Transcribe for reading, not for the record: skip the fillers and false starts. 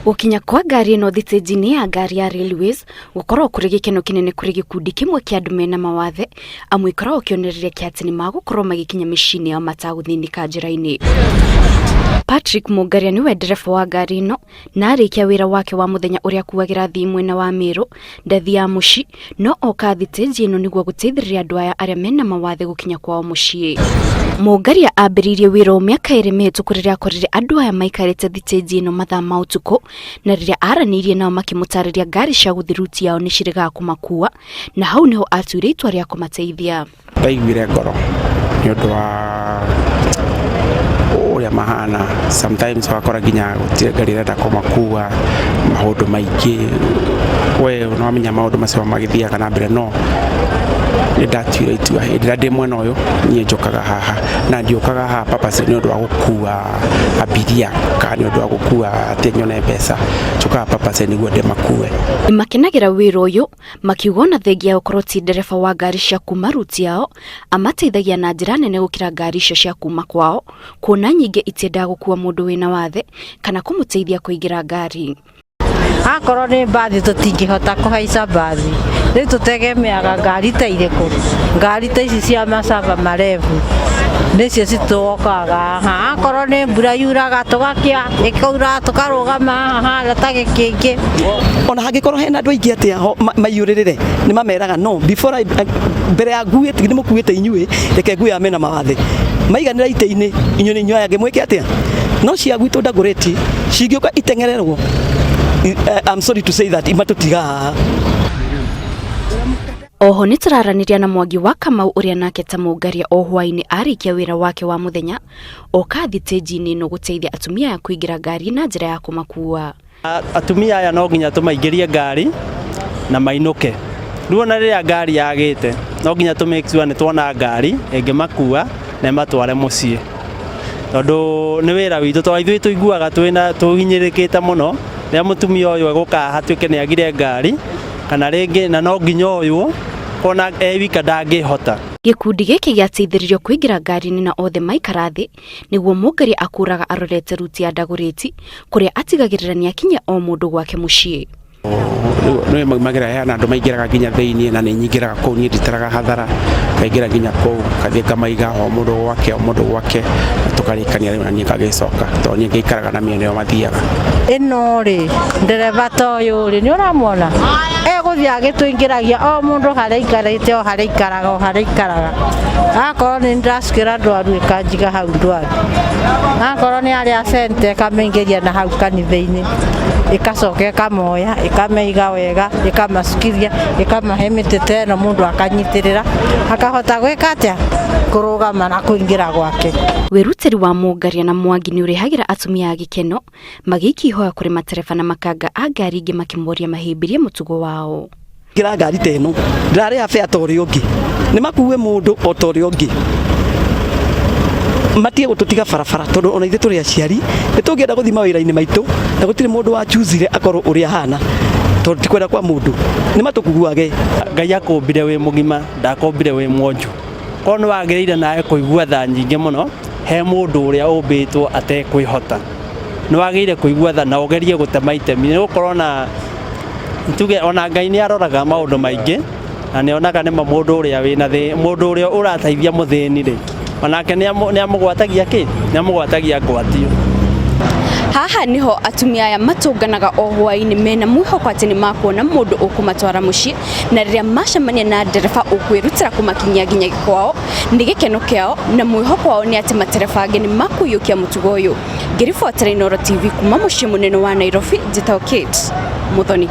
Gukinya kwa ngari no thitĩnji-inĩ ya ngari ya Railways gukorwo kuri gikeno kinene kuri gikundi kimwe kia andu mena mawathe amwe ikoragwo kionereria kia atĩ nĩmagũkorwo magikinya mĩciĩ-inĩ yao matagũthĩnĩka njĩra-inĩ. Patrick Mungaria niwe ndereba wa ngari ĩno na arĩkia wĩra wake wa muthenya ũrĩa kuagira thii mwena wa Meru ndathi ya muci no oka thitĩnji ĩno nĩguo gũteithĩrĩria andũ aya arĩa mena mawathe gukinya kwao muciĩ. Mungaria ambĩrĩirie wĩra mĩaka 2 mĩhĩtũku rĩrĩa akorire andũ aya maikarĩte thitĩnji ĩno mathaa ma ũtukũ na rĩrĩa aranĩirie nao makĩmũtarĩria ngari cia gũthiĩ ruti yao nĩcirĩgaga kũmakua na hau niho atuire itua rĩa kũmateithia. Ndaiguire ngoro nĩ ũndũ wa ũrĩa mahana, sometimes wakora nginya gũtirĩ ngari ĩrenda kũmakua, maũndũ maingĩ we nĩwamenya maũndũ macio magĩthiaga na mbere, no ndatuire itua hĩndĩ ndĩ mwena ũyũ niĩ njokaga haha na ndiokaga haha purpose nĩ ũndũ wa gũkua abiria kana nĩ ũndũ wa gũkua atĩ nyone mbeca, njokaga purpose nĩguo ndĩmakue. Makenagira wĩra ũyũ makiuga ona thengia gũkorwo ti ndereba wa ngari cia kuma ruti yao amateithagia na njĩra nene gũkĩra ngari icio cia kuma kwao, kuona nyingĩ itiendaga gũkua mũndũ wĩna wathe kana kũmũteithia kũingĩra ngari. Akorwo nĩ mbathi tũtingĩhota kũhaica mbathi, rĩu tũtegemeaga ngari ta irĩkũ, ngari ta ici cia macaba marefu nĩcio citũokaga haha. Akorwo nĩ mbura yuraga tũgakĩa, ĩkaura tũkarũgama haha ta gĩkĩngĩ. Ona hangĩkorwo hena andũ aingĩ atĩa maiyũrĩrĩre nĩ mameraga no before mbere ya nguĩte nĩ mũkuĩte inyuĩ reke nguĩ amena mawathe maiganĩra itĩ-inĩ inyuĩ nĩ inyuĩ mwĩke atĩa no cia gwitũ Dagoretti cingĩũka itengererwo. I'm sorry to say that imatutiga. Oho nĩtũraranĩria na Mwangi wa Kamau ũrĩa nake ta Mungaria o hwainĩ arĩkia wĩra wake wa muthenya oka thitĩnji-inĩ ĩno gũteithia atumia ya kũingĩra ngari na njĩra ya kũmakua. Atumia aya no nginya tũmaingĩrie ngari na mainũke. Rĩu ona rĩrĩa ngari yagĩte no nginya tũ make sure nĩ tuona ngari ĩngĩmakua na ĩmatware mũciĩ, tondũ nĩ wĩra witũ tondũ ithuĩ tũiguaga tũhinyĩrĩkĩte mũno rĩrĩa mũtumia ũyũ egũka hatuĩke nĩ agire ngari kana rĩngĩ na no nginya ũyũ ona wika ndangĩhota. Gĩkundi gĩkĩ gĩateithĩrĩrio kũingĩra ngari-inĩ na othe maikara thĩ nĩguo Mungaria akũraga arorete ruti ya Dagoretti kũrĩa atigagĩrĩra nĩ akinya o mũndũ gwake mũciĩ. Nĩ maumagĩra hena andũ maingĩraga nginya thĩinĩ na nĩ nyingĩraga kũu niĩ nditaraga hathara, kaingĩra nginya kũu kathiĩ ngamaiga o mũndũ gwake tũkarĩkania rĩu na niĩ ngagĩcoka tondũ niĩ ngĩikaraga na mĩena ĩyo mathiaga. Ĩno rĩ ndereba ta ũyũ rĩ nĩ ũramwona egũthiĩ agĩtũingĩragia o mũndũ harĩa aikarĩte o harĩa aikaraga. Akorwo nĩ ndĩracukĩra ndwaru ĩkanjiga hau ndwaru, akorwo nĩ arĩa cente ĩkamaingĩria na hau kanitha-inĩ ĩkacoka ĩkamoya ĩkamaiga wega ĩkamacukithia ĩkamahe mĩtĩ ta ĩno mũndũ akanyitĩrĩra akahota gwĩka atĩa kũrũgama na kũingĩra gwake. Wĩrutĩri wa Mungaria na Mwangi nĩ ũrehagĩra atumia a gĩkeno magĩikia ihoya kũrĩ matereba na makanga a ngari ingĩ makĩmoria mahĩmbĩrie mũtugo wao. Ngira ngari ta ĩno ndarĩha fare ta ũrĩa ũngĩ nĩ makue mũndũ o ta ũrĩa ũngĩ matige gũtũtiga barabara tondũ ona ithuĩ tũrĩ aciari nĩ tũngĩenda gũthima wĩra-inĩ maitũ na gũtirĩ mũndũ wa choosire akorwo ũrĩa hana tondũ ti kwenda kwa mũndũ nĩ matũkuguage. Ngai akũmbire wĩ mũgima ndakombire wĩ mwonju, korwo nĩ wagĩrĩire nawe kũigua tha nyingĩ mũno he mũndũ ũrĩa ũmbĩtwo atekwĩhota, nĩ wagĩrĩire kũigua tha na ũgerie gũtema itemi, nĩ gũkorwo na tuge ona Ngai nĩ aroraga maũndũ maingĩ na nĩ onaga nĩ mũndũ ũrĩa wĩna thĩ, mũndũ ũrĩa ũrateithia mũthĩni rĩ onake nĩ amũgwatagia kĩ, nĩ amũgwatagia ngwatio. Haha niho atumia aya matũnganaga o hwainĩ mena mwĩhoko atĩ nĩ makuona mũndũ ũkũmatwara mũciĩ, na rĩrĩa macemania na ndereba ũkwĩrutĩra kũmakinyia nginya kwao nĩ gĩkeno kĩao na mwĩhoko wao nĩ atĩ matereba angĩ nĩ makũiyũkia mũtugo ũyũ. Ngĩribotera Inooro TV kuma mũciĩ mũnene wa Nairobi, njĩtagwo Kate Muthoni.